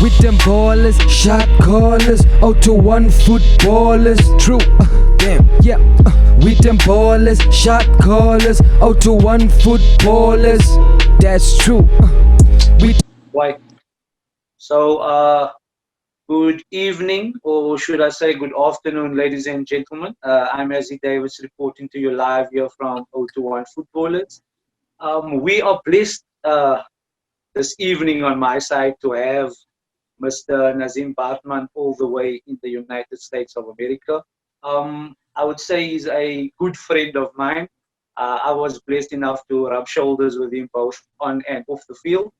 With them ballers, shot callers, 0-1 footballers. True, damn, yeah. With them ballers, shot callers, 0-1 footballers. That's true. We Why? So, good evening, or should I say good afternoon, ladies and gentlemen. I'm Ezzy Davis reporting to you live here from 0-1 Footballers. We are blessed this evening on my side to have Mr. Nazeem Bartman all the way in the United States of America. I would say he's a good friend of mine. I was blessed enough to rub shoulders with him both on and off the field.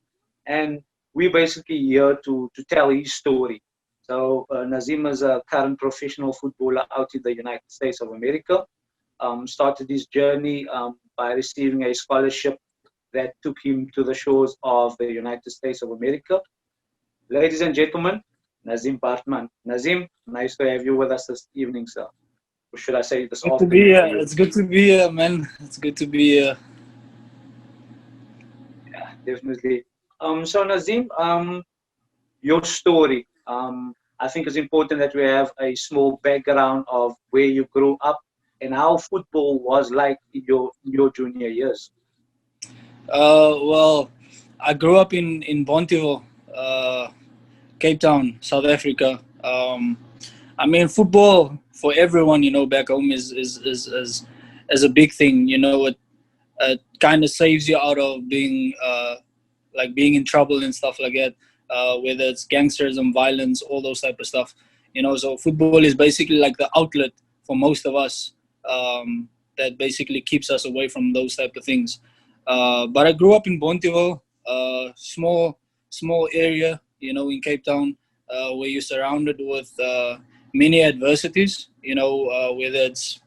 And we're basically here to tell his story. So Nazeem is a current professional footballer out in the United States of America. Started his journey by receiving a scholarship that took him to the shores of the United States of America. Ladies and gentlemen, Nazeem Bartman. Nazeem, nice to have you with us this evening, sir. Or should I say this Good to be afternoon for here. you? It's good to be here, man. It's good to be here. Yeah, definitely. So Nazeem, your story. I think it's important that we have a small background of where you grew up and how football was like in your junior years. Well, I grew up in Bonteheuwel, uh, Cape Town, South Africa. I mean, football for everyone, back home is a big thing. It kind of saves you out of being like being in trouble and stuff like that. Whether it's gangsters and violence, all those type of stuff. So football is basically like the outlet for most of us. That basically keeps us away from those type of things. But I grew up in Bonteheuwel, small area, in Cape Town, where you're surrounded with many adversities. Whether it's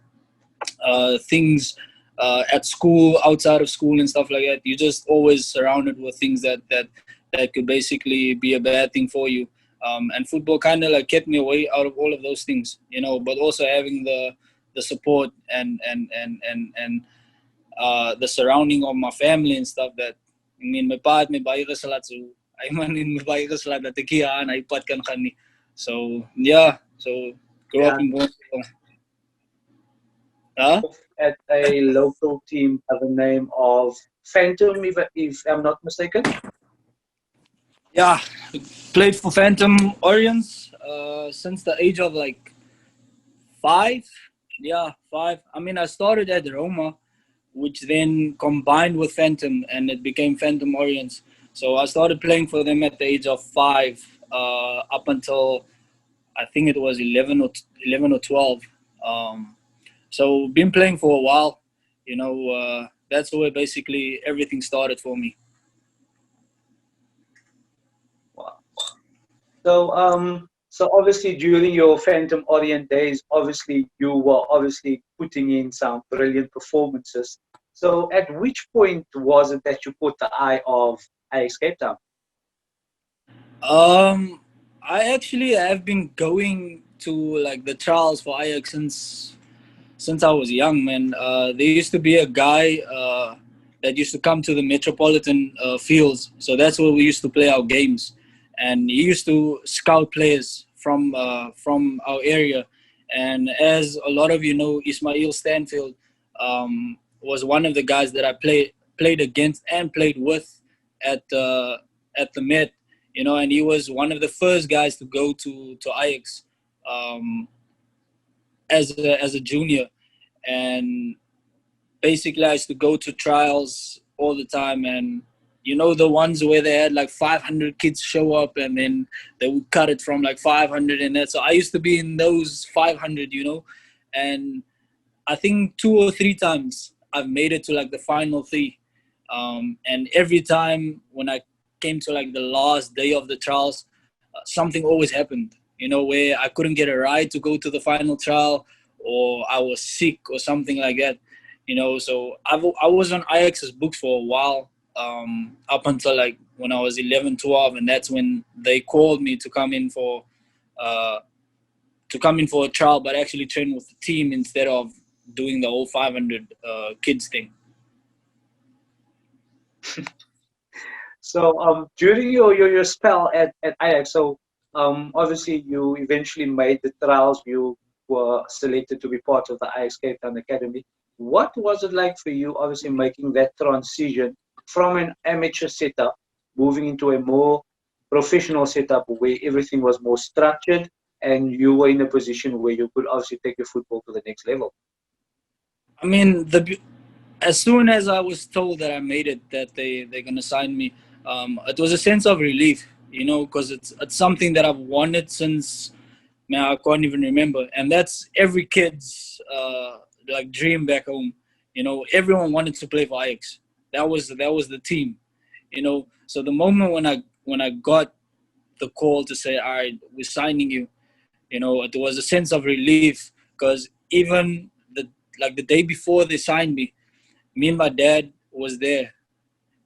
things at school, outside of school, and stuff like that. You're just always surrounded with things that could basically be a bad thing for you. And football kind of like kept me away out of all of those things, But also having the support and the surrounding of my family and stuff. That I mean, my pa at may bayi ka sa lahat, so ay man in may bayi ka sa lahat, dati kiyaan ay pat kan kani. So yeah, so grew up Yeah, in Boston. Huh? at a local team by the name of Phantom, if I'm not mistaken. Yeah, played for Phantom Orients since the age of like 5. Yeah, 5. I mean, I started at Roma, which then combined with Phantom, and it became Phantom Orients. So I started playing for them at the age of 5, up until I think it was 11 or 12. So been playing for a while. That's where basically everything started for me. Wow. So obviously during your Phantom Orient days, obviously you were obviously putting in some brilliant performances. So at which point was it that you caught the eye of Ajax Cape Town? Um, I actually have been going to like the trials for Ajax since I was young, man. There used to be a guy that used to come to the Metropolitan fields, so that's where we used to play our games, and he used to scout players from our area. And as a lot of you know, Ismail Stanfield was one of the guys that I played against and played with at at the Met, and he was one of the first guys to go to Ajax. Um, as a junior, and basically I used to go to trials all the time. And the ones where they had like 500 kids show up, and then they would cut it from like 500 and that. So I used to be in those 500, and I think 2 or 3 times I've made it to like the final 3. And every time when I came to like the last day of the trials, something always happened, where I couldn't get a ride to go to the final trial, or I was sick or something like that, So I was on Ajax's books for a while, up until like when I was 11, 12, and that's when they called me uh, to come in for a trial, but actually train with the team instead of doing the whole 500 kids thing. So during your spell at Ajax, so obviously you eventually made the trials. You were selected to be part of the Ajax Cape Town Academy. What was it like for you, obviously making that transition from an amateur setup, moving into a more professional setup where everything was more structured and you were in a position where you could obviously take your football to the next level? I mean, as soon as I was told that I made it, that they're gonna sign me, it was a sense of relief, because it's something that I've wanted since, man, I can't even remember, and that's every kid's like dream back home. Everyone wanted to play for Ajax. That was the team. So the moment when I got the call to say, all right, we're signing you, it was a sense of relief, because even the day before they signed me and my dad was there,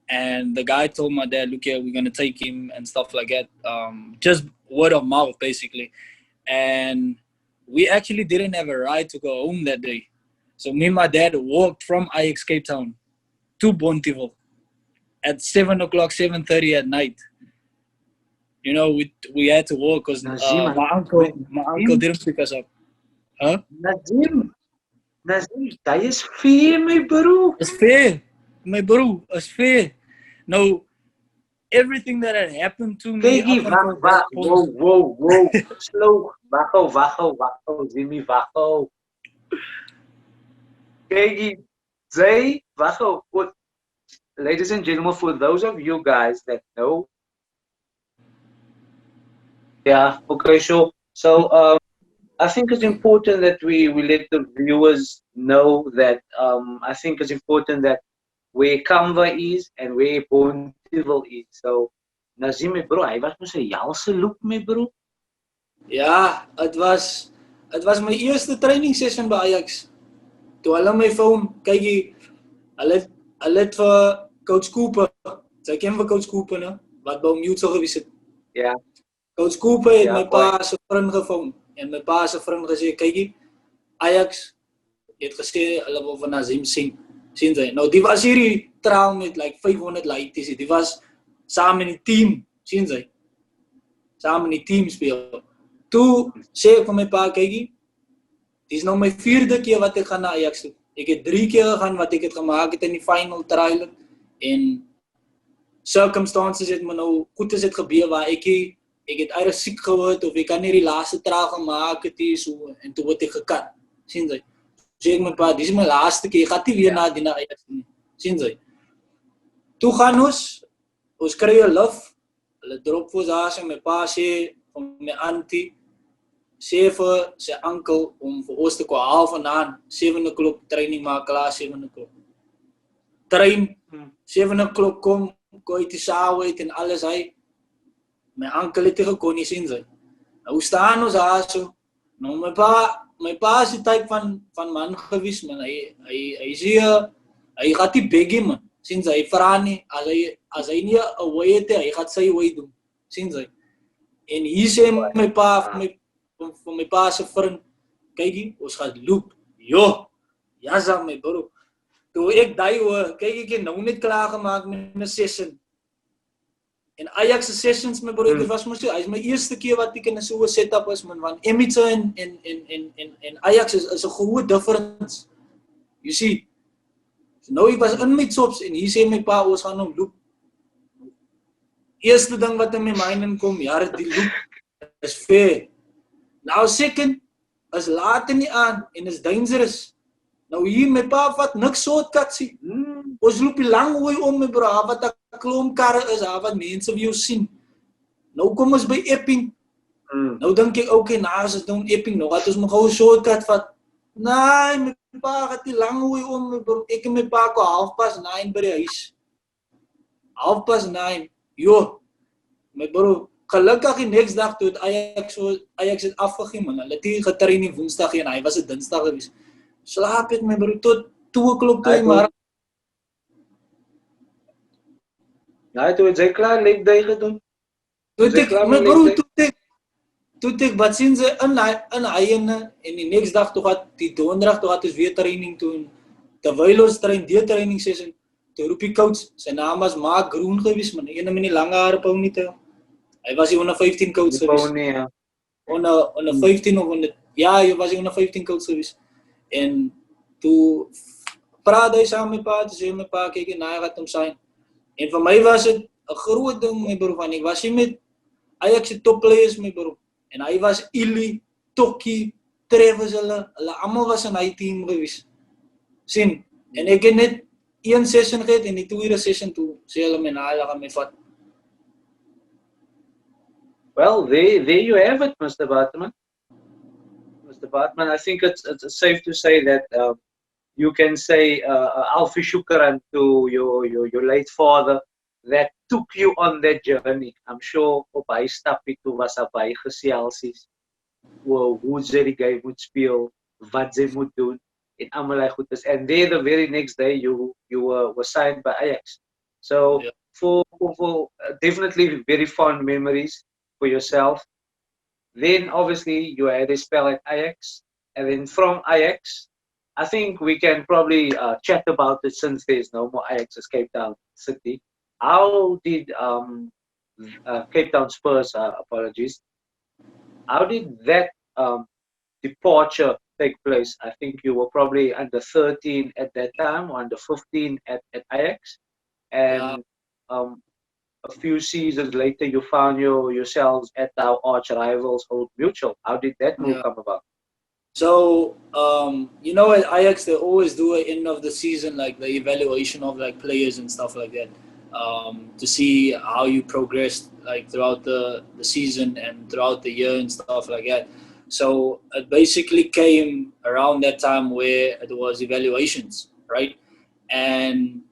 and the guy told my dad, look here, we're gonna take him and stuff like that. Just word of mouth, basically. And we actually didn't have a ride to go home that day. So me and my dad walked from Ajax Cape Town to Bonteheuwel at 7 o'clock, 7:30 at night. We had to walk because Nazim, my uncle didn't pick us up. Huh? Nazim, that is fair, my bro. It's fair, my bro. It's fair. No, everything that had happened to me Kykie, up until wag, that whoa, point. whoa, whoa. Slow. Wacko, Zimmy, wacko. Kykie, Zay, wacko. Ladies and gentlemen, for those of you guys that know, yeah, okay, sure. So, I think it's important that we let the viewers know that I think it's important that where Canva is and where Bonteheuwel is. So, Nazim, my bro, hy was mos 'n helse loop, my bro. Ja, het was my eerste training session by Ajax. Toe hulle my phone, kykie, hulle het vir Coach Cooper, sy ken vir Coach Cooper, ne? Wat by hom mute sou gewees het. Ja, Coach Cooper het ja, my boy. pa se vriend gefoon en my pa se vriend gesê, kykie, Ajax het gesê hulle wil van Nazeem sien. Sien jy? Nou die was hierdie trial met like 500 laities. Die was saam in die team, sien jy? Saam in die team speel. Toe sê ek vir my pa, kykie, dis nou my 4de keer wat ek gaan na Ajax toe. Ek het 3 keer gegaan wat ek het gemaak het in die final trial en circumstances het my nou goed as dit gebeur waar ek het either siek geword of ek kan nie die laaste trial gemaak het hier so en toe word ek gekat. Sien jy? Sê ek my pa, dis my laaste keer, ek gaan nie weer na Ajax nie. Sien jy? Toe gaan ons kry 'n lift. Hulle drop vir ons daar en my pa sê vir my auntie, sê vir sy uncle om vir ons te kom haal vandaan, 7 o'clock training maak klaar, 7 o'clock. Train, 7 o'clock kom uit die saal uit en alles hy. My uncle het gekon nie sien sy. Nou staan ons daar so. Nou my pa is die type van man gewees, man. Hy sê hy gaan nie beggie, man. Sien sy, hy vra nie, as hy nie 'n way het, hy gaan sy way doen. Sien sy. En hier sê my pa vir my pa se vriend, kykie, ons gaan loop. Jo, ja, my bro. Toe ek daai hoor, kyk ek het nou net klaar gemaak met 'n session. En Ajax se sessions, my bro, dit was mos hy is my eerste keer wat ek in 'n so 'n setup is, man, want Emitter en Ajax is 'n groot difference. You see. So nou ek was in my tops en hier sê my pa, ons gaan nou loop. Eerste ding wat in my mind inkom, ja, die loop is fair. Nou second, is laat in die aan en is dangerous. Nou hier, my pa vat niks shortcuts nie. Ons loop die lang hoe om, my bro, wat 'n klomp karre is, wat mense wil jou sien. Nou kom ons by Epping. Nou dink ek, okay, as ons doen Epping, nou gaat ons maar gou 'n shortcut vat. Nee, my pa gaat die lang hoe om, my bro. Ek en my pa kom 9:30 by die huis. 9:30. Jo, my bro, gelukkig die next dag toe het Ajax het afgegee, man. Hulle het hier getrain die Woensdag en hy was 'n Dinsdag gewees. Slaap ek, my bro, tot 2 o'clock toe, maar ja, toe het jy klaar leg day gedoen. Toe ek, my bro, toe ek wat sien sy in hy en die next dag toe gaat, die donderdag toe gaat ons weer training doen. Terwyl ons die training session, toe roep die coach, sy naam was Mark Groen gewees, man. Een met die lange hare ponytail. Hy was die onder 15 coach Die gewees. pony, ja. Onder 15 of onder, ja, hy was die onder 15 coach gewees. En toe praat hy saam met my pa, toe sê my pa, kyk, en hy gaat hom sign. En vir my was dit 'n groot ding, my broer, want ek was hier met Ajax se top players, my broer. En hy was Ili, Tokkie, Travis, hulle almal was in hy team gewees. Sien, en ek het net een session gehad en die tweede session toe sê hulle my na, hulle gaan my vat. Well, there you have it, Mr. Bartman. Mr. Bartman, I think it's safe to say that you can say Alfie Shukran to your late father that took you on that journey. I'm sure op hy stapie toe was daar baie geselsies oor hoe sy die game moet speel, wat sy moet doen en almal goed is. And then the very next day you were signed by Ajax. So Yeah. for definitely very fond memories for yourself. Then obviously you had a spell at Ajax, and then from Ajax, I think we can probably chat about it since there's no more Ajax as Cape Town City. How did Cape Town Spurs, apologies, how did that departure take place? I think you were probably under 13 at that time, or under 15 at Ajax, and a few seasons later, you found yourselves at our arch rivals, Old Mutual. How did that move come about? So, you know, at Ajax, they always do at end of the season, like the evaluation of like players and stuff like that, to see how you progressed like throughout the season and throughout the year and stuff like that. So it basically came around that time where it was evaluations, right? And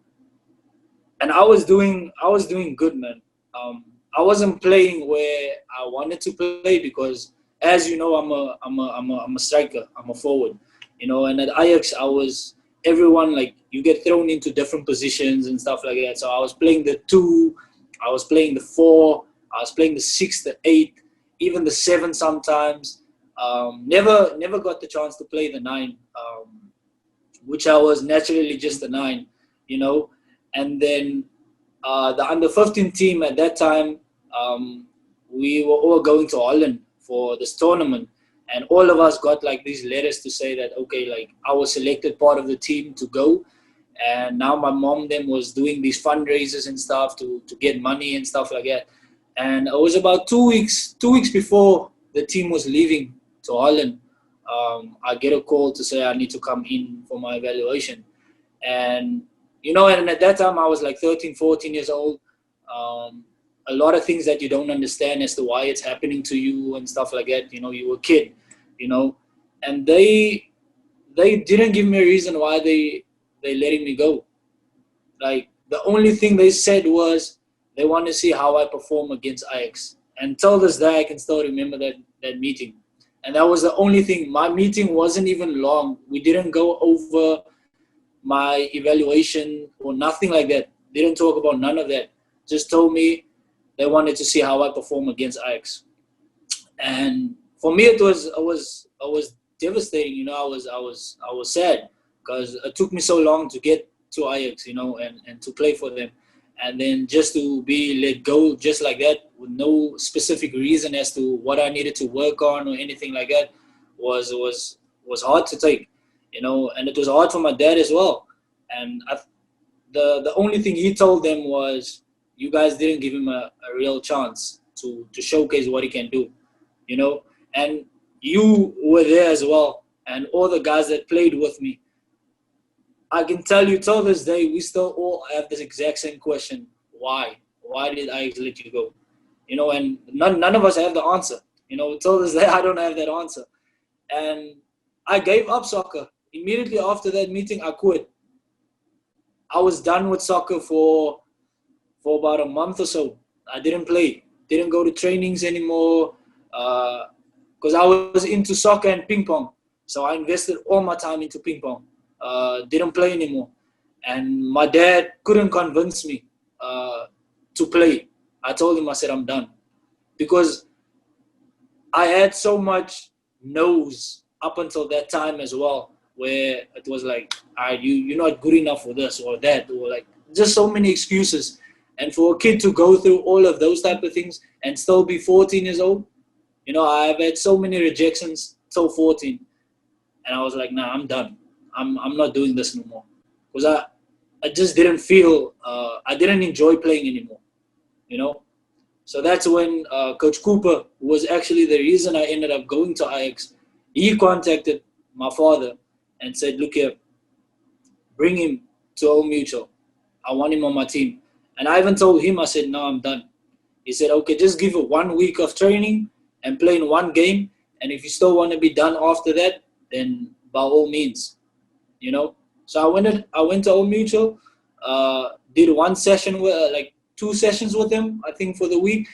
I was doing good, man. I wasn't playing where I wanted to play because, as you know, I'm a striker. I'm a forward, you know. And at Ajax, everyone like you get thrown into different positions and stuff like that. So I was playing the 2, I was playing the 4, I was playing the 6, the 8, even the 7 sometimes. Never got the chance to play the 9, which I was naturally just a 9, you know. And then the under 15 team at that time, we were all going to Holland for this tournament, and all of us got like these letters to say that, okay, like I was selected part of the team to go, and now my mom then was doing these fundraisers and stuff to get money and stuff like that. And it was about 2 weeks before the team was leaving to Holland. I get a call to say I need to come in for my evaluation, and you know, and at that time I was like 13, 14 years old. A lot of things that you don't understand as to why it's happening to you and stuff like that. You know, you were a kid, you know, and they didn't give me a reason why they letting me go. Like the only thing they said was they want to see how I perform against Ajax. And till this day, I can still remember that meeting. And that was the only thing. My meeting wasn't even long. We didn't go over my evaluation or nothing like that. Didn't talk about none of that. Just told me they wanted to see how I perform against Ajax. And for me, I was devastating. You know, I was sad because it took me so long to get to Ajax, you know, and to play for them, and then just to be let go just like that with no specific reason as to what I needed to work on or anything like that was hard to take, you know, and it was hard for my dad as well. And the only thing he told them was, you guys didn't give him a real chance to showcase what he can do, you know. And you were there as well, and all the guys that played with me. I can tell you till this day, we still all have this exact same question. Why? Why did I let you go? You know, and none of us have the answer. You know, till this day, I don't have that answer. And I gave up soccer. Immediately after that meeting, I quit. I was done with soccer for about a month or so. I didn't play. Didn't go to trainings anymore because I was into soccer and ping pong. So I invested all my time into ping pong. Didn't play anymore. And my dad couldn't convince me to play. I told him, I said, I'm done. Because I had so much no's up until that time as well, where it was like, all right, you're not good enough for this or that, or like just so many excuses. And for a kid to go through all of those type of things and still be 14 years old, I've had so many rejections till 14, and I was like, nah, I'm done. I'm not doing this no more, because I just didn't feel I didn't enjoy playing anymore. So that's when Coach Cooper was actually the reason I ended up going to Ajax. He contacted my father and said, look here, bring him to Old Mutual. I want him on my team. And I even told him, I said, no, I'm done. He said, okay, just give it 1 week of training and play in one game. And if you still want to be done after that, then by all means, So I went to Old Mutual, did one session with, like 2 sessions with him, I think, for the week,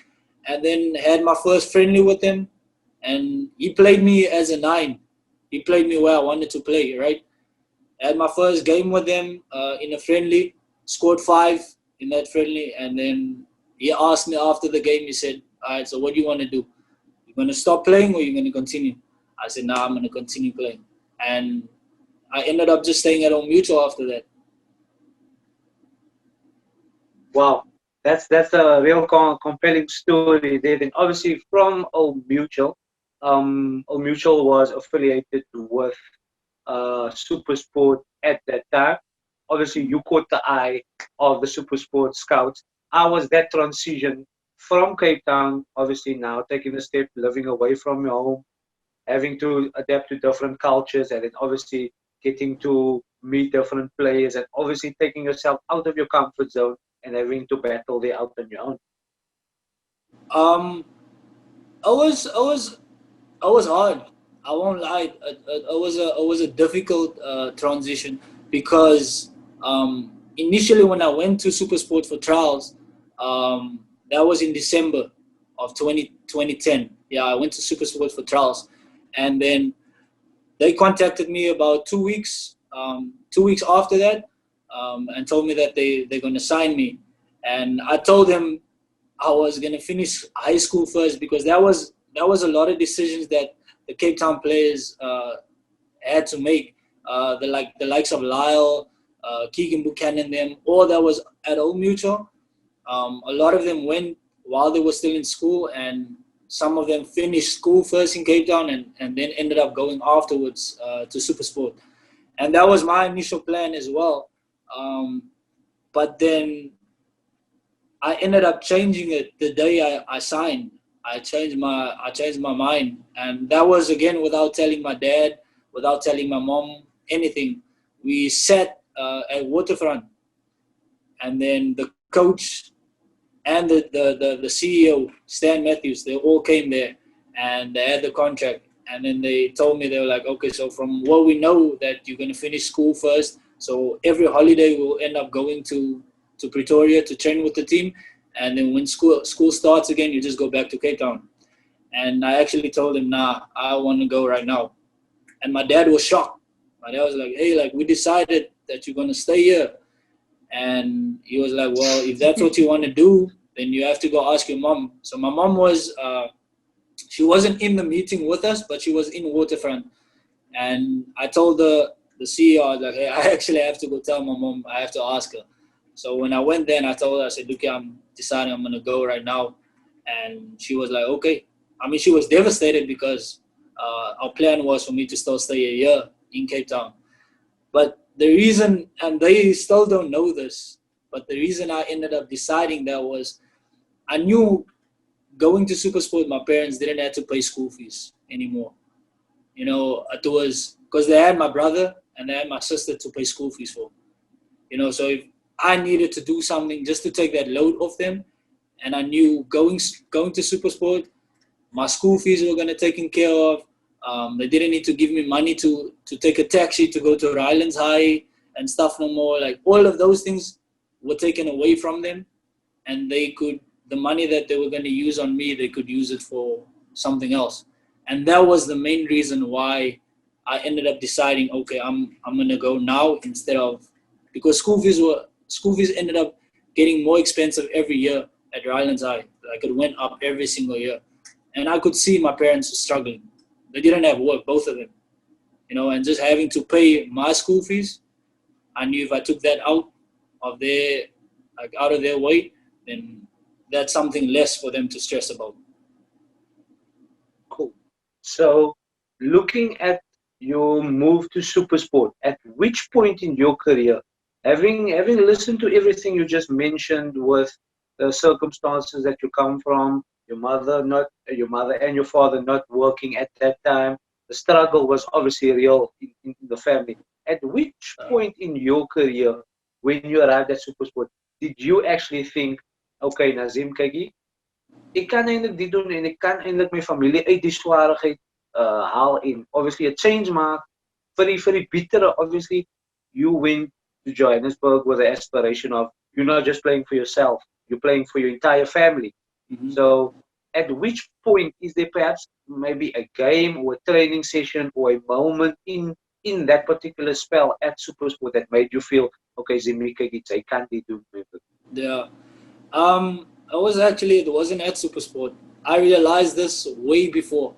and then had my first friendly with him. And he played me as a 9. He played me where I wanted to play, right? I had my first game with them in a friendly, scored 5 in that friendly, and then he asked me after the game, he said, all right, so what do you want to do? You going to stop playing or you going to continue? I said, nah, I'm going to continue playing. And I ended up just staying at Home Mutual after that. Wow, that's a real compelling story there. Then obviously from Old Mutual was affiliated with Super Sport at that time. Obviously, you caught the eye of the Super Sport scouts. How was that transition from Cape Town, obviously now taking a step, living away from your home, having to adapt to different cultures, and then obviously getting to meet different players, and obviously taking yourself out of your comfort zone and having to battle there out on your own? Um, I was hard. I won't lie. It was a difficult transition because initially when I went to Supersport for trials, that was in December of 2010. Yeah, I went to Supersport for trials, and then they contacted me about 2 weeks, 2 weeks after that, and told me that they're going to sign me. And I told them I was gonna finish high school first, because that was a lot of decisions that the Cape Town players had to make. The likes of Lyle, Keegan Buchanan, them, all that was at Old Mutual. A lot of them went while they were still in school, and some of them finished school first in Cape Town and then ended up going afterwards to Supersport. And that was my initial plan as well. But then I ended up changing it the day I signed. I changed my mind, and that was again without telling my dad, without telling my mom anything. We sat at Waterfront, and then the coach and the CEO Stan Matthews, they all came there, and they had the contract. And then they told me, they were like, okay, so from what we know that you're gonna finish school first, so every holiday we'll end up going to Pretoria to train with the team, and then when school starts again, you just go back to Cape Town. And I actually told him, nah, I want to go right now. And my dad was shocked. My dad was like, hey, like, we decided that you're going to stay here. And he was like, well, if that's what you want to do, then you have to go ask your mom. So my mom she wasn't in the meeting with us, but she was in Waterfront. And I told the CEO, I was like, hey, I actually have to go tell my mom. I have to ask her. So when I went there and I told her, I said, look, I'm deciding I'm going to go right now. And she was like, okay. I mean, she was devastated because our plan was for me to still stay a year in Cape Town. But the reason, and they still don't know this, but the reason I ended up deciding that was I knew going to Supersport, my parents didn't have to pay school fees anymore. It was because they had my brother and they had my sister to pay school fees for. So if I needed to do something just to take that load off them, and I knew going to Supersport, my school fees were going to be taken care of. They didn't need to give me money to take a taxi to go to Rylands High and stuff no more. Like, all of those things were taken away from them, and the money that they were going to use on me, they could use it for something else. And that was the main reason why I ended up deciding, okay, I'm going to go now instead of, because school fees ended up getting more expensive every year at Rylands High. Like, it went up every single year. And I could see my parents struggling. They didn't have work, both of them. And just having to pay my school fees, I knew if I took that out, of their, like, out of their way, then that's something less for them to stress about. Cool. So, looking at your move to Supersport, at which point in your career, having listened to everything you just mentioned with the circumstances that you come from, your mother and your father not working at that time, the struggle was obviously real in the family. At which point in your career, when you arrived at Supersport, did you actually think, okay, Nazeem Kagi, ik kan eindelijk dit doen en ik kan eindelijk mijn familie uit die zwaarigheid haal in. Obviously, a change maak. Very bitter, obviously. You went to Johannesburg with the aspiration of you're not just playing for yourself, you're playing for your entire family. Mm-hmm. So, at which point is there perhaps maybe a game or a training session or a moment in that particular spell at Supersport that made you feel, okay, Zimika, I can't do it? Yeah. It wasn't at Supersport. I realized this way before.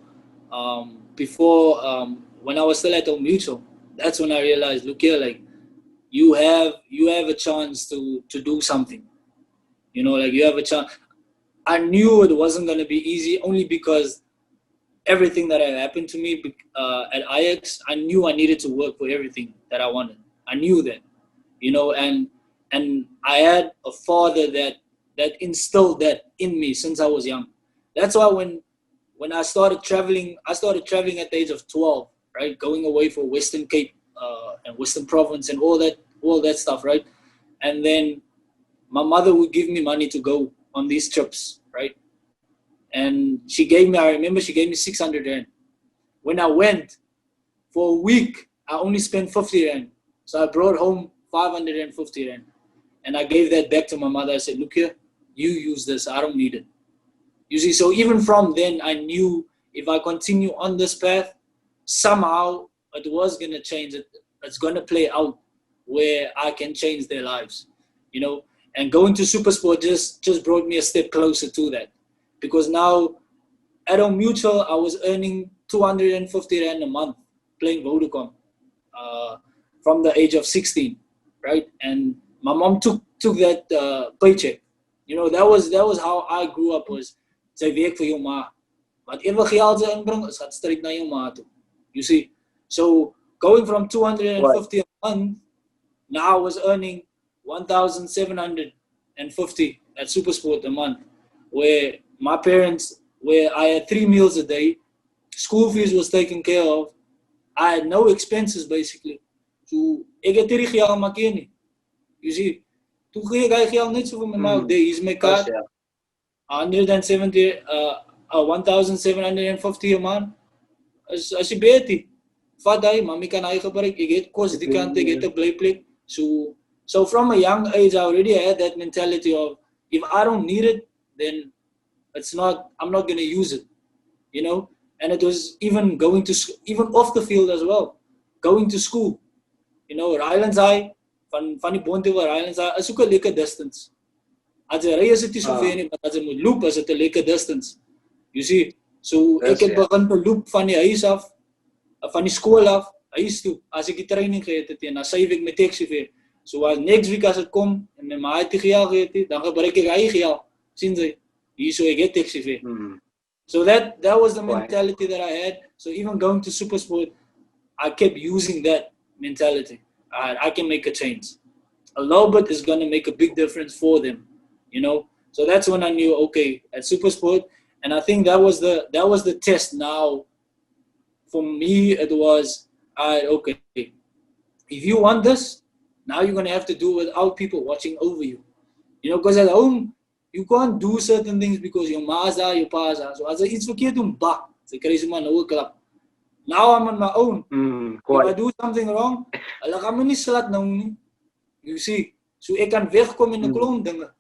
When I was still at Old Mutual, that's when I realized, look here, like, you have a chance to do something. You know, like, you have a chance. I knew it wasn't going to be easy, only because everything that had happened to me at Ajax, I knew I needed to work for everything that I wanted. I knew that, you know, and I had a father that instilled that in me since I was young. That's why when I started traveling at the age of 12, right? Going away for Western Cape and Western Province and all that stuff, right? And then my mother would give me money to go on these trips, right? And I remember she gave me 600 rand. When I went for a week, I only spent 50 rand. So I brought home 550 rand. And I gave that back to my mother. I said, look here, you use this. I don't need it. You see, so even from then, I knew if I continue on this path, somehow it was going to change. It's going to play out where I can change their lives, you know. And going to Supersport just brought me a step closer to that. Because now at Old Mutual, I was earning 250 rand a month playing Vodacom from the age of 16, right? And my mom took that paycheck. You know, that was how I grew up, was sy werk vir jou ma. Whatever geld sy inbring, is gaat straight na jou ma toe. You see? So going from 250 a month, now I was earning 1,750 at Supersport a month, where my parents, where I had 3 meals a day, school fees was taken care of, I had no expenses basically. So ek het hierdie geld maak hier nie. You see, toe gee ek hy geld net so vir my ma, there is my card, 1,750 a month, as jy weet, vat hy, mami kan hy gebruik, ek het kos die kant, ek het 'n blyplek. So from a young age, I already had that mentality of, if I don't need it, then I'm not going to use it, you know. And it was even going to, even off the field as well, going to school, you know, Rylands High, van die Bonte waar Rylands High, is ook 'n lekker distance. As jy ry is dit nie so ver nie, maar as jy moet loop, is dit 'n lekker distance. You see, so ek het begin te loop van die huis af, van die skool af, huis toe, as ek die training gehad het, en dan save ek my taxi fare. So as next week as dit kom, en my ma het die geld gehad het, dan gebruik ek hy geld, sien jy, hier so ek het taxi fare. So that was the mentality that I had. So even going to Supersport, I kept using that mentality. I can make a change. A little bit is going to make a big difference for them, you know. So that's when I knew, okay, at Supersport, and I think that was the test. Now, for me, it was, okay, if you want this, now you're going to have to do it without people watching over you, you know, because at home, you can't do certain things because your ma's there, your pa's there. So as iets verkeerd doen, bah, sy kry sommer nou 'n klap. Now I'm on my own. If I do something wrong, hulle gaan my nie slat nou nie. You see, so ek kan wegkom in 'n klomp dinge.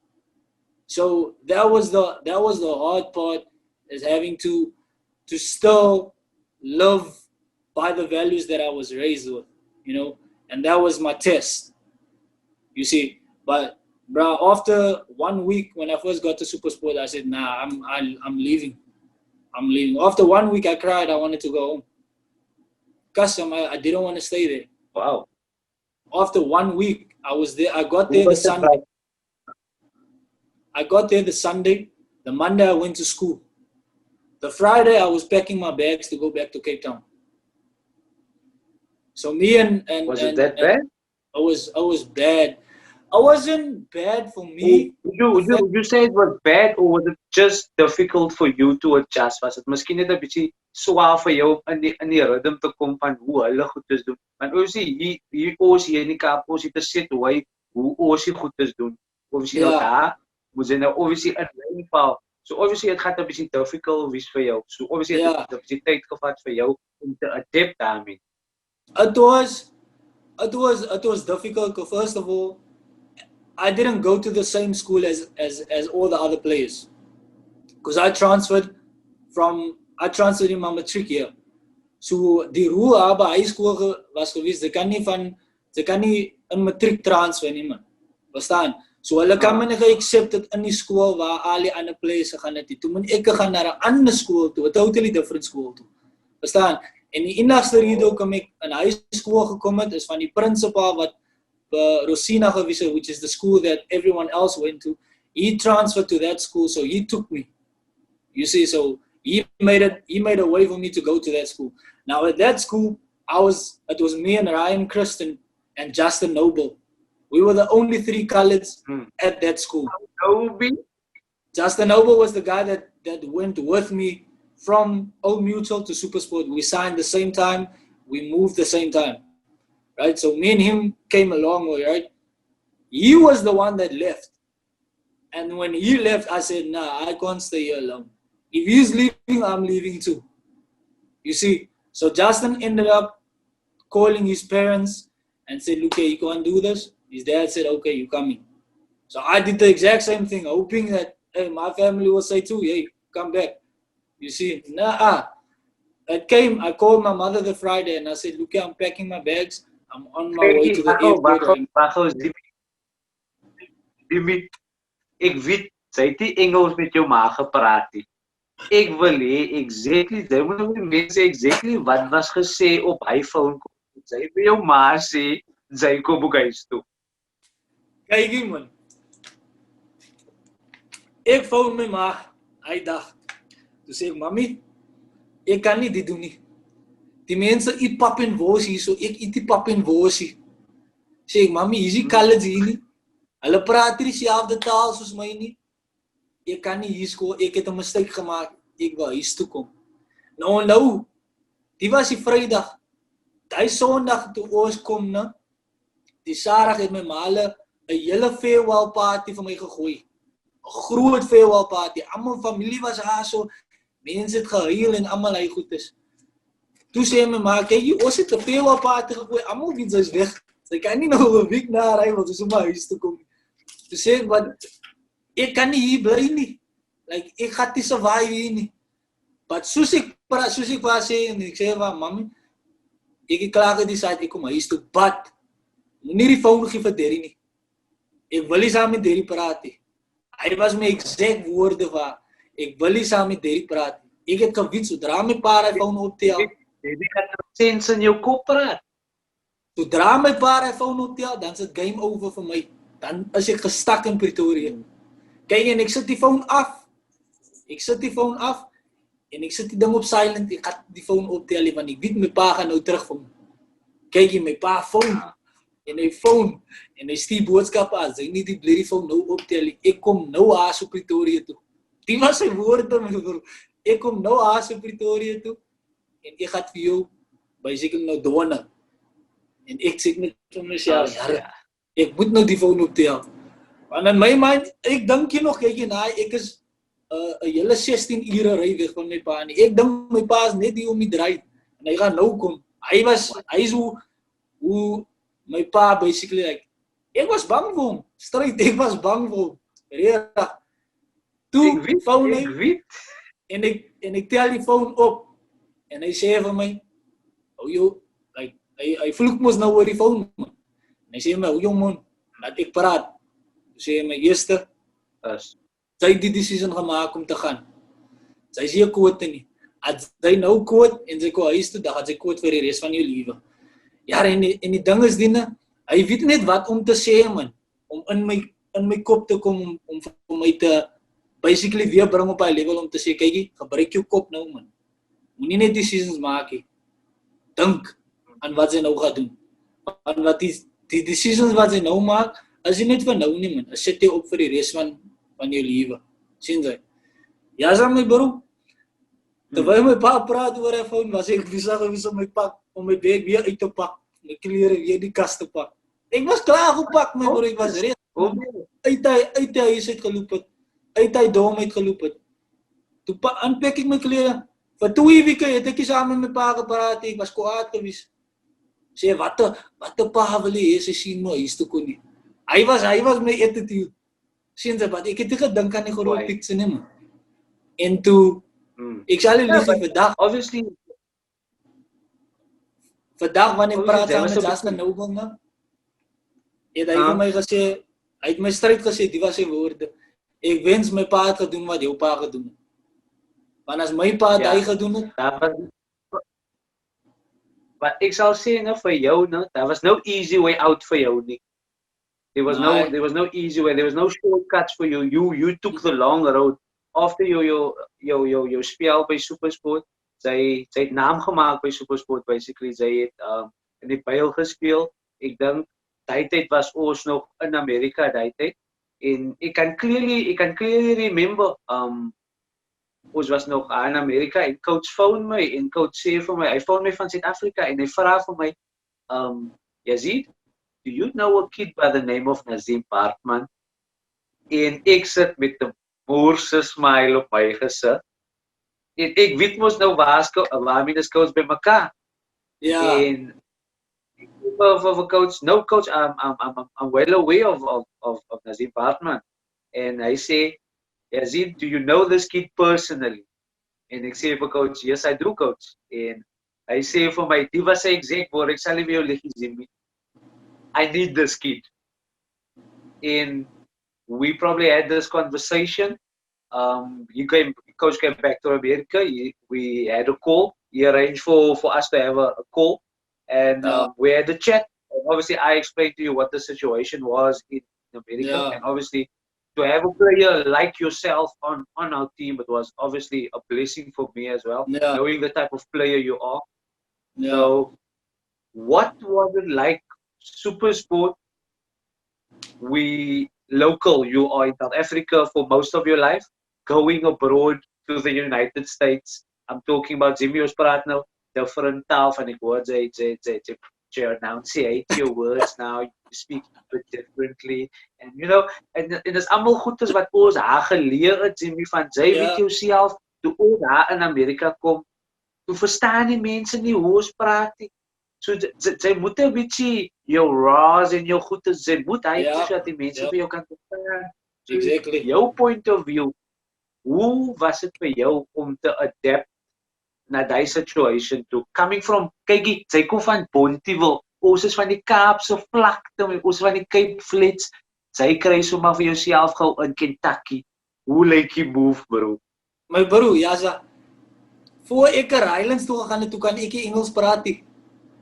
So that was the hard part, is having to still live by the values that I was raised with, you know, and that was my test. You see, but bro, after 1 week when I first got to Supersport, I said, nah, I'm leaving. I'm leaving. After 1 week, I cried. I wanted to go home. Custom, I didn't want to stay there. Wow. After 1 week, I was there. I got Hoe there the was dit, Sunday. bro? I got there the Sunday. The Monday I went to school. The Friday I was packing my bags to go back to Cape Town. So me and Was it that bad? I was bad. I wasn't bad for me. Would you say it was bad or was it just difficult for you to adjust? Was dit miskien net 'n bietjie swaar vir jou om in die rhythm te kom van hoe hulle goedes doen? Want obviously hier ons hier in die Kaap ons het gesê hoe ons die goedes doen. Obviously nou daar moet jy nou obviously in lyn val. So obviously het gaan 'n bietjie difficult wees vir jou. So obviously het dit 'n bietjie tyd gevat vir jou om te adapt daarmee. It was difficult because first of all, I didn't go to the same school as all the other players. Because I transferred in my matric year. So die rule by high school was geweest, ze kan nie in matric transfer nie man. Verstaan? So hulle kan my nie ge-accept het in die school waar al die ander players gaan het. Toe moet ek gaan na 'n ander school toe, 'n totally different school toe. Verstaan? En die enigste rede hoekom ek in high school gekom het is van die principal wat Rosina gewees het, which is the school that everyone else went to. He transferred to that school, so he took me. You see, so he made a way for me to go to that school. Now at that school, it was me and Ryan Kristen and Justin Noble. We were the only three coloreds at that school. Justin Noble was the guy that went with me from Old Mutual to Supersport. We signed the same time, we moved the same time. Right? So me and him came a long way, right? He was the one that left. And when he left, I said, nah, I can't stay here alone. If he's leaving, I'm leaving too. You see? So Justin ended up calling his parents and said, look, you can't do this. His dad said, okay, you coming. So I did the exact same thing, hoping that, hey, my family will say too, hey, come back. You see? Nah. I called my mother the Friday and I said, look, I'm packing my bags. I'm on my way to the airport. Dimi, ek weet, sy het nie Engels met jou ma gepraat nie. Ek wil hê exactly, jy moet die mense exactly wat was gesê op hy phone kom. Sy vir jou ma sê, sy kom ook huis toe. Kyk man. Ek phone my ma, hy dag. Toe sê ek, mami, ek kan nie dit doen nie. Die mense eet pap en wors hier, so ek eet die pap en wors hier. Sê ek, mami, hier is die college hier nie. Hulle praat nie dieselfde taal soos my nie. Ek kan nie hier skool, ek het 'n mistake gemaak. Ek wou huis toe kom. Nou, die was die Vrydag. Die Sondag toe ons kom, ne? Die Sarah het my maale 'n hele farewell party vir my gegooi. 'n Groot farewell party. Almal familie was daar so. Mense het gehuil en almal hy goed is. Toe sê my ma, kyk, ons het 'n farewell party gegooi. Almal weet sy's weg. Sy kan nie nou 'n week na ry want sy moet huis toe kom. Toe sê ek, wat ek kan nie hier bly nie. Like ek gaan nie survive hier nie. But soos ek was sê en ek sê vir mami, ek het klaar gedecide ek kom huis toe, but moenie die phone gee vir Derry nie. Ek wil nie saam met Derry praat nie. Hy was my exact woorde waar ek wil nie saam met Derry praat nie. Ek het geweet sodra my pa die phone optel. Jy kan sens in jou kop praat. Sodra my pa die phone optel, dan is dit game over vir my. Dan is ek gestak in Pretoria. Kyk en ek sit die phone af. En ek sit die ding op silent. Ek gaan die phone optel want ek weet my pa gaan nou terug vir my. Kyk jy, my pa phone. En hy phone. En hy stuur boodskappe as hy nie die bloody phone nou optel. Ek kom nou haas op Pretoria toe. Die was sy woorde, my broer. Ek kom nou haas op Pretoria toe. En ek gaan vir jou basically nou donne. En ek sê net vir myself, ek moet nou die phone optel. Want in my mind, ek dink jy nog, kyk jy na, ek is 'n hele 16 ure ry weg van my pa nie. Ek dink my pa is net hier om die draai. En hy gaan nou kom. Hy is hoe my pa basically like, ek was bang vir hom. Straight, ek was bang vir hom. Regtig. Toe phone hy. En ek tel die phone op. En hy sê vir my, oh jou, like, hy vloek mos nou oor die phone, man. En hy sê vir my, oh jou man, laat ek praat. Toe sê hy my, eerste, sy het die decision gemaakt om te gaan. Sy is hier quote nie. As sy nou quote en sy kom huis toe, dan gaan sy quote vir die rest van jou lewe. Ja, en die ding is die, Hy weet net wat om te sê, man. Om in my kop te kom, om vir my te basically weer bring op 'n level om te sê, kykie, gebruik jou kop nou, man. Moenie net decisions maak nie. Dink aan wat jy nou gaan doen. Aan wat die decisions wat jy nou maak, is nie net vir nou nie, man. Is sit jy op vir die res van jou lewe. Sien jy? Ja, sa my bro. Terwyl my pa praat oor 'n foon, was ek besig om my pak, om my bag weer uit te pak. My klere weer die kas te pak. Ek was klaar gepak, my bro, ek was reg. Uit hy huis uitgeloop het. Uit hy dom uitgeloop het. Toe aanpak ek my klere. Vir 2 weke het ek saam met my pa gepraat, ek was kwaad gewees. Sê wat pa wil hê sy sien my huis toe kon nie. Hy was my attitude. Sien jy wat? Ek het gedink aan die groot picture nie, man. En toe ek sal nie lieg vandag. Obviously vandag wanneer ek praat saam met Justin Noble, man. Het hy vir my gesê, hy het my stryd gesê, die was sy woorde. Ek wens my pa het gedoen wat jou pa gedoen het. Want as my pa hy gedoen het, but ek sal sê nou vir jou, no, there was no easy way out vir jou nie. There was no easy way. There was no shortcuts for you. You took the long road. After jou spel by Supersport, sy het naam gemaak by Supersport basically. Sy het in die pyl gespeel. Ek dink daai tyd was ons nog in Amerika daai tyd. En ek kan clearly remember ons was nog in Amerika en coach phone my en coach sê vir my, hy phone my van Suid-Afrika en hy vra vir my, Yazid, do you know a kid by the name of Nazeem Bartman? En ek sit met 'n moerse smile op my gesig. En ek weet mos nou waarmee die coach by mekaar. ja, En for coach, no coach, I'm well aware of Nazeem Bartman. And I say, Yazid, do you know this kid personally? And ek sê vir coach, yes I do coach. En hy sê vir my, die was sy exact woord, ek sal nie vir jou lieg nie. I need this kid. And we probably had this conversation. Coach came back to America. We had a call. He arranged for us to have a call. And we had a chat. And obviously, I explained to you what the situation was in America. Yeah. And obviously, to have a player like yourself on our team, it was obviously a blessing for me as well. Yeah. Knowing the type of player you are. ja. So, what was it like, Supersport? Local, you are in South Africa for most of your life, going abroad to the United States. I'm talking about Jimmy praat nou different taal van die woorde, jy enunciate your words now, you speak a bit differently, and you know, en dis almal goedes wat ons haar geleer het, Jimmy, van jy weet jouself, toe ons daar in Amerika kom, toe verstaan die mense nie hoe ons praat nie. So jy moet 'n bietjie jou raas en jou goedes, jy moet sodat die mense vir jou kan verstaan. So, Exactly. Jou point of view, hoe was dit vir jou om te adapt na die situation toe? Coming from, kykie, sy kom van Bontewil, ons is van die Kaapse vlakte, ons is van die Cape Flats, sy kry sommer vir jouself gou in Kentucky. Hoe lyk die move, bro? My bro, ja, voor ek Highlands toe gegaan het, toe kan ek nie Engels praat nie.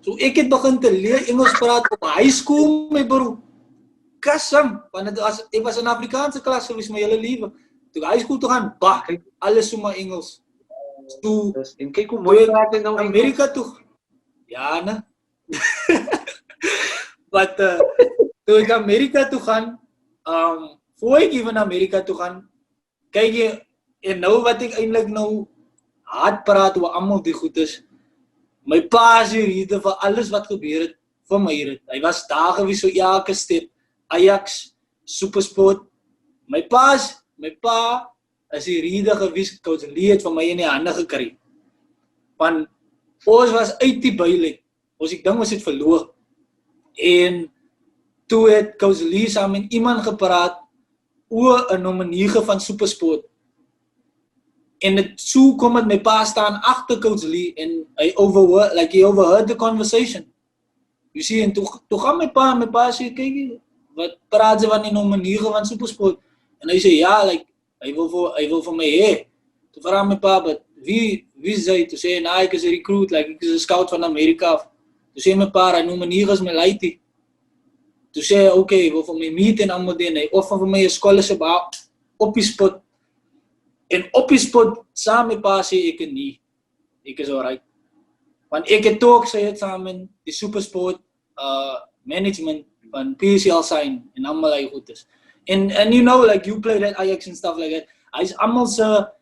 So ek het begin te leer Engels praat op high school, my bro. Kasam, want ek was in Afrikaanse klas gewees my hele lewe. Toe high school toe gaan, alles sommer Engels. Toe en kyk hoe mooi praat hy nou Amerika toe. Ja, ne? But toe ek Amerika toe gaan, voor ek even Amerika toe gaan, kyk jy, en nou wat ek eintlik nou hard praat oor almal die goed is, my pa is hier rede vir alles wat gebeur het vir my hier. Hy was daar gewees so elke step, Ajax, Supersport. My pa is hier rede gewees, Coach Lee het van my in die hande gekry. Want ons was uit die buile, ek dink ons het verloor. En toe het Coach Lee saam met iemand gepraat oor 'n nominee van Supersport. En dit so kom met my pa staan agter Coach Lee en hy overheard the conversation. You see, en toe gaan my pa sê, kyk, wat praat jy van die nominee van Supersport? En hy sê, ja, hy wil vir my hê. Toe vra my pa, wie is hy? Toe sê, ek is 'n recruit, ek is 'n scout van Amerika af. Toe sê my pa, hy nominee is my lady. Toe sê hy, okay, wil vir my meet en allemaal doen, hy offer vir my 'n scholarship op die spot. En op die spot, saam met pa sê ek nie, ek is alright. Want ek het ook, sê het saam die Supersport management van PCL sign en allemaal hy goed is. And you know, like you played at Ajax and stuff like that, hy is allemaal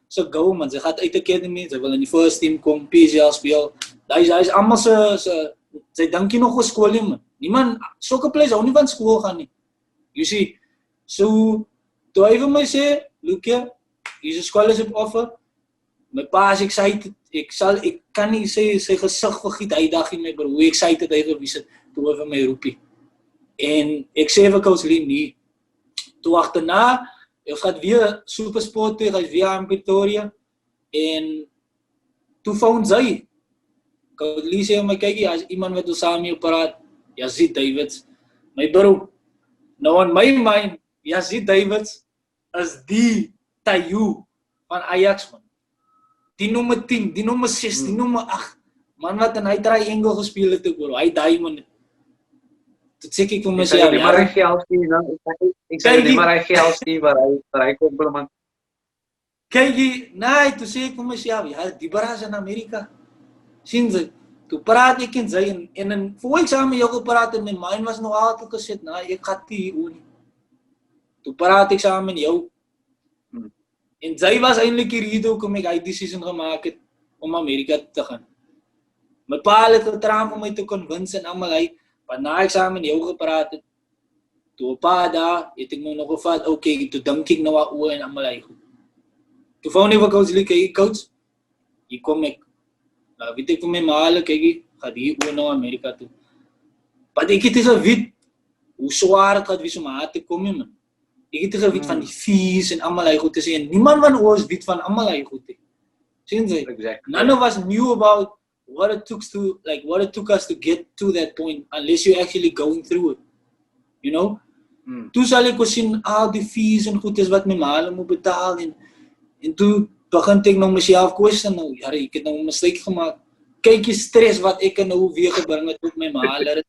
sy go, man, sy gaat uit academy, sy wil in die first team kom, PCL speel, hy is allemaal sy dink nie nog oor skool nie, man. Niemand, sulke players hou nie van skool gaan nie. You see, so, toe hy vir my sê, look here, here's a scholarship offer, my pa is excited, ek kan nie sy gesig vergiet, hy dag nie my bro, hoe excited hy gewees het, toe hy vir my roepie. En ek sê vir Coach Lee nie. Toe achterna, ons gaat weer Supersport toe, hy is weer in Pretoria, en toe vond sy, Coach Lee sê my, kykie, as iemand wat ons saam mee praat, Yazid Davids, my bro, nou in my mind, Yazid Davids is die Tayu van Ajax, man. Die nummer 10, die nummer 6, die nummer 8, man wat in hy triangle gespeel het ook, bro, hy diamond. Toe sê ek vir my sê, ek sê maar hy geld sê, waar hy compliment. Kykie, nee, toe sê ek vir my sê, ja, die baraas in Amerika, sien sy, toe praat ek en sy, en voor ek saam met jou gepraat, en my mind was nog altijd gesit, nou, ek gaat die hier nie. Toe praat ek saam met jou, en sy was eindelijk die rede hoekom ek die decision gemaakt het, om Amerika te gaan. My pa het getraan om my te convince en allemaal hy, want na ek saam met jou gepraat het, toe een paar dae, het ek my nog gevat, okay, toe dink ek nou aan oor en allemaal hy goed. Toe vond ek vir Coach Lee, kyk, Coach, hier kom ek. Nou, weet ek vir my maale, kyk, gaat hier oor na Amerika toe. Want ek het geweet, hoe zwaar het gaat wees om haar te kom, man. Ek het geweet van die fees en allemaal hy goed te sê, en niemand van ons weet van allemaal hy goed te. Sien jy? Exactly. None of us knew about what it took us to get to that point, unless you're actually going through it. You know? Toe sal ek sien al die fees en goed is wat my maale moet betaal, en toe begin ek nou myself question, nou, jare, ek het nou 'n mistake gemaakt. Kyk die stress wat ek nou weer gebring het op my maale.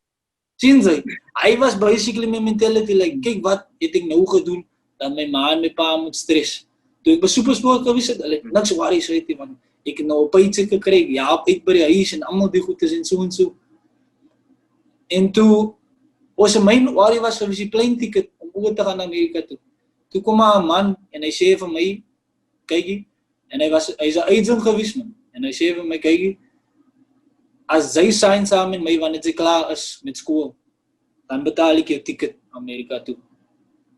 Sien jy? Hy was basically my mentality, like, kyk wat het ek nou gedoen, dat my ma en my pa moet stress. Toe ek by Supersport gewees het, niks worry sê het, want ek het nou op iets gekry, ja, op uit by die huis en allemaal die goed is en so en so. En toe, ons my worry was gewees die plane ticket om oor te gaan na Amerika toe. Toe kom maar 'n man en hy sê vir my, kykie, en hy is 'n agent gewees, man, en hy sê vir my, kykie, as sy sign saam met my, wanneer sy klaar is met school, dan betaal ek jou ticket Amerika toe.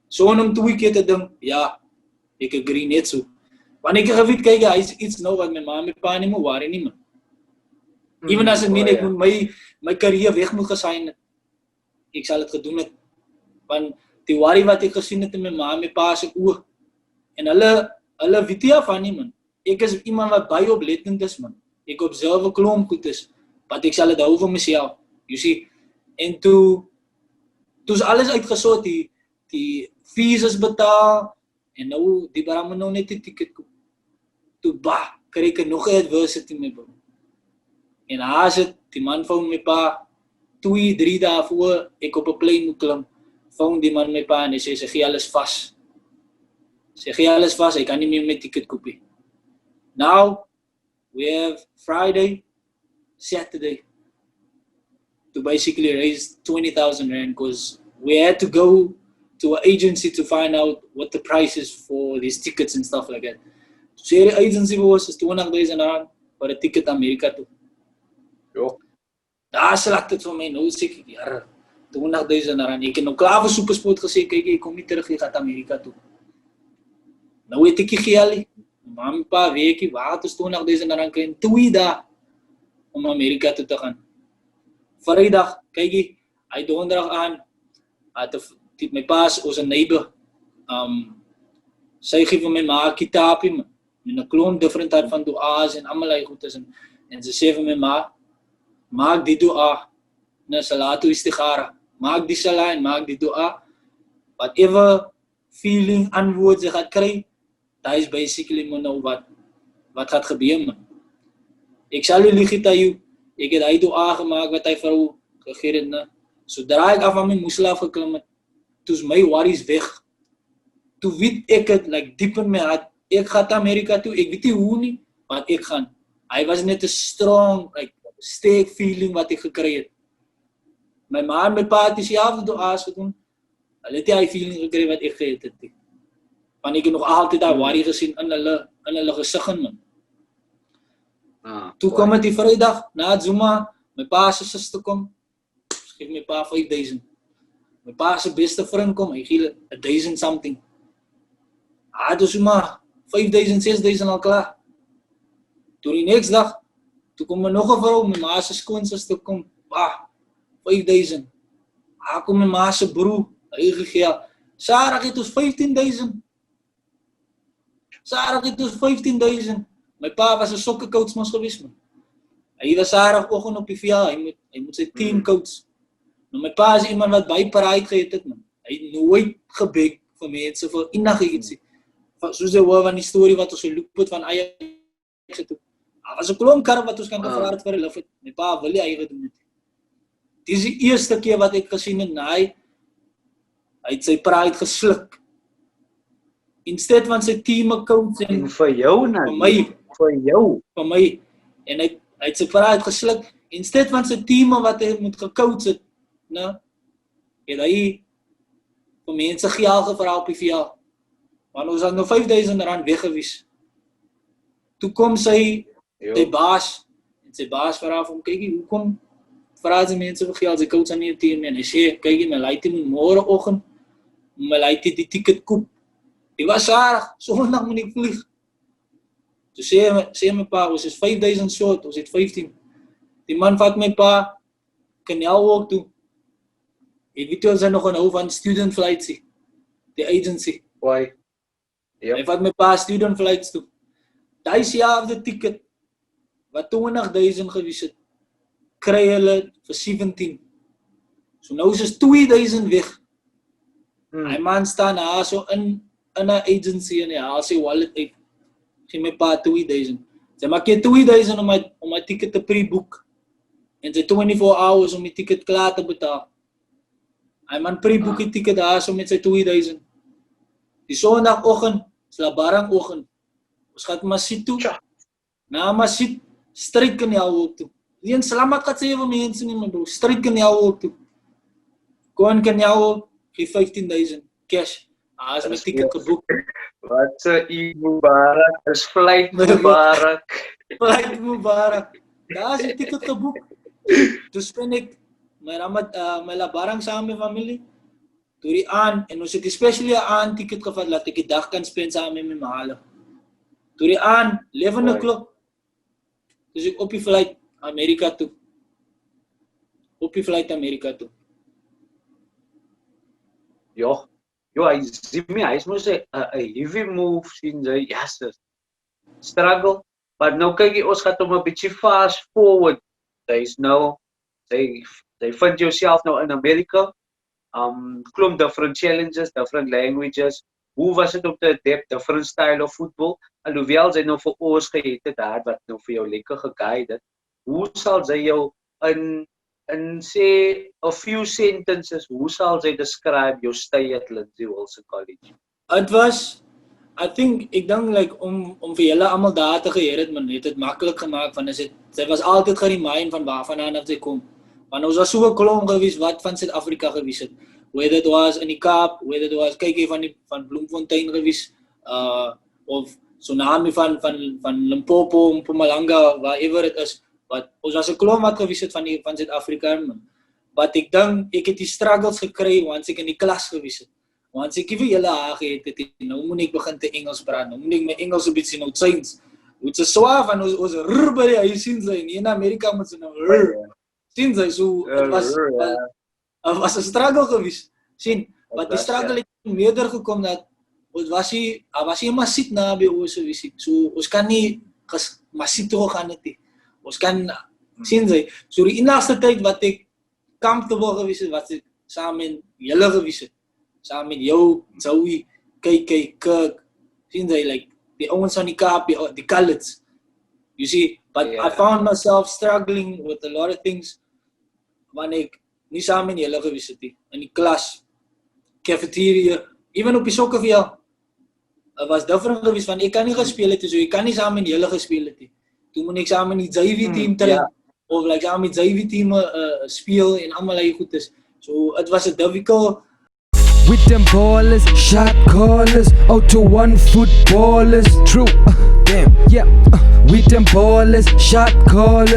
So en om 2 keer te dink, ja, ek agree net so. Want ek geweet, kyk, hy is iets nou wat my ma en my pa nie moet worry nie, man. Even as ek meen, ek moet my carrière weg moet gesign het, ek sal het gedoen het. Want die worry wat ek gesien het in my ma en my pa se oog, en hulle weet nie af aan nie, man. Ek is iemand wat baie oplettend is, man. Ek observe 'n klomp goed is, want ek sal het hou vir myself, you see. En toe is alles uitgesort, die fees is betaal, en nou, die bara moet nou net die ticket koop. Toe, kry ek nog 'n adversity, my bro. En haas het, die man van my pa, 2-3 dae voor ek op 'n plane moet klim, van die man my pa, en hy sê, sy gee alles vas. Sy gee alles vas, hy kan nie meer my ticket koop nie. Now, we have Friday, Saturday, to basically raise 20,000 rand, because we had to go to an agency to find out what the price is for these tickets and stuff like that. So the agency was 20,000 rand for a ticket to Amerika toe. Jo. Daar select het vir my, nou sê ek, ja, 20,000 rand. Ek het nou klaar vir Supersport gesê, kyk, ek kom nie terug, ek gaat Amerika toe. Nou het ek die geld, maar my pa weet ek, waar het ons 20,000 rand kry in 2 dae om Amerika toe te gaan. Vrydag, kyk, hy donderdag aan, my pa is ons 'n neighbor, sy gee vir my ma 'n kitapie, man, met 'n klomp different type van dua's en allemaal hy goed is, en sy sê vir my ma, maak die dua, na salatu istikhara, maak die salah en maak die dua, whatever feeling, antwoord sy gaat kry, dat is basically man nou wat gaat gebeur, man. Ek sal nie lieg het aan jou, ek het hy dua gemaakt wat hy vir jou gegee het, Sodra ek af van my moesel afgeklim het, toe's my worries weg. Toe weet ek het, like diep in my hart, ek gaan Amerika toe, ek weet nie hoe nie, maar ek gaan. Hy was net 'n strong, like, sterk feeling wat ek gekry het. My ma en my pa het dieselfde dua's gedoen. Hulle het nie hy feeling gekry wat ek gehad het nie. Want ek het nog altyd daai worry gesien in hulle gesigge, man. Toe kom het die Vrydag, na Zuma, my pa se suster kom, geef my pa 5,000. My pa se beste vriend kom, hy gee 1,000 something. Dus Zuma, 5,000, 6,000 al klaar. Toe die next dag, toe kom er nog 'n vrou, my ma se skoonsister kom, 5,000. Kom my ma se broer, hy gegee, Sarah het ons 15,000. Sarah het ons 15,000. My pa was 'n sokkercoach mos gewees, man. Hy was Saterdagoggend op die veld, hy moet sy team coach. Nou my pa is iemand wat baie pride gehad het, man. Hy het nooit gebeg vir mense vir enige ietsie. Soos jy hoor van die storie wat ons geloop het van eie toe. Daar was 'n klomp karre wat ons kan gevra het vir die lift. My pa wil nie eie doen dit. Dis die eerste keer wat ek gesien het, hy het sy pride gesluk. Instead van sy team coach en vir jou, vir my. Vir jou. Vir my. En hy het sy pride gesluk. Instead van sy team wat hy moet gecoach het, nou, het hy vir mense geld gevra op die veld. Want ons had nou 5,000 rand weggewies. Toe kom sy baas, en sy baas vra vir hom, kykie, hoekom vra sy mense vir geld, sy coach aan die team, en hy sê, kykie, my leitie moet môreoggend, my leitie die ticket koop. Die was Saterdag, Sondag moet ek vlieg. Toe sê my pa, ons is 5,000 short, ons het 15. Die man vat my pa, Canalwalk toe. Ek weet ons nog hou van student flights, die agency. Why? Hy vat my pa student flights toe. Daai selfde ticket, wat 20,000 gewees het, kry hulle vir 17. So nou is 2,000 weg. Hy man staan daar so in 'n agency en hy haal sy wallet uit. Gee my pa 2,000. Sy maak jy 2,000 om my ticket te pre-book. En sy 24 hours om die ticket klaar te betaal. Hy man pre-book die ticket daar so met sy 2,000. Die Sondagoggend, is Labarangoggend. Ons gaan Masit toe. Na Masit, stryd kan jy al ook toe. Leen salamat kat sê vir mense nie, my bro. Stryd kan jy al ook toe. Kon kan jy al, gee 15,000 cash. Is my ticket geboek. Wat so Mubarak, is flight Mubarak. Flight Mubarak. Daar is die ticket geboek. Toe spend ek my Labarang saam met my familie. Toe die aan, en ons het especially 'n aan ticket gevat, laat ek die dag kan spend saam met my maale. Toe die aan, 11 o'clock. Dus ek op die flight Amerika toe. Op die flight Amerika toe. Hy is mos 'n heavy move sien jy, yes, struggle, but nou kyk jy, ons gaan hom 'n bietjie fast forward. Jy vind jouself nou in Amerika, klomp different challenges, different languages. Hoe was dit om te adapt different style of football? Alhoewel jy nou vir ons gehad het daar wat nou vir jou lekker geguide het, hoe sal jy jou in say a few sentences, hoe sal jy describe your stay at Lindsay Wilson College? It was, ek dink like om vir julle almal daar te geheer het, man, het dit maklik gemaak van sy was altyd geremind van waarvandaan sy kom. Want ons was so 'n klomp gewees wat van Suid-Afrika gewees het. Whether it was in die Kaap, whether it was kyk van Bloemfontein gewees, of Tsunami van Limpopo, Mpumalanga, wherever it is. But ons was 'n klomp wat gewees het van Suid-Afrika, man. But ek dink ek het die struggles gekry once ek in die klas gewees het. Once ek vir julle gehad het, nou moet ek begin te Engels praat. Nou moet ek my Engels 'n bietjie nou change. Dit is swaar van ons by die huis sien sy in Amerika moet sy nou sien sy so dit was 'n struggle gewees. Sien, wat die struggle het meerder gekom dat ons was hier Masit naby ons gewees. So ons kan nie Masit toe gaan net nie. Ons kan sien sy. So die enigste tyd wat ek comfortable gewees het, wat ek saam met julle gewees het. Saam met jou, Zoe, KK, Kirk, sien sy, like, die ouens van die Kaap, die Coloureds. You see, but I found myself struggling with a lot of things. Want nie saam met julle gewees het nie. In die klas, cafeteria, even op die sokkerveld. Was different gewees van ek kan nie gespeel het, so ek kan nie saam met julle gespeel het nie. Toe moet ek saam met die JV team trek, of like saam met JV team speel en almal hy goed is. So it was a difficult. With them ballers, shot callers, 0-1 footballers. True, damn, yeah. With them ballers, shot callers.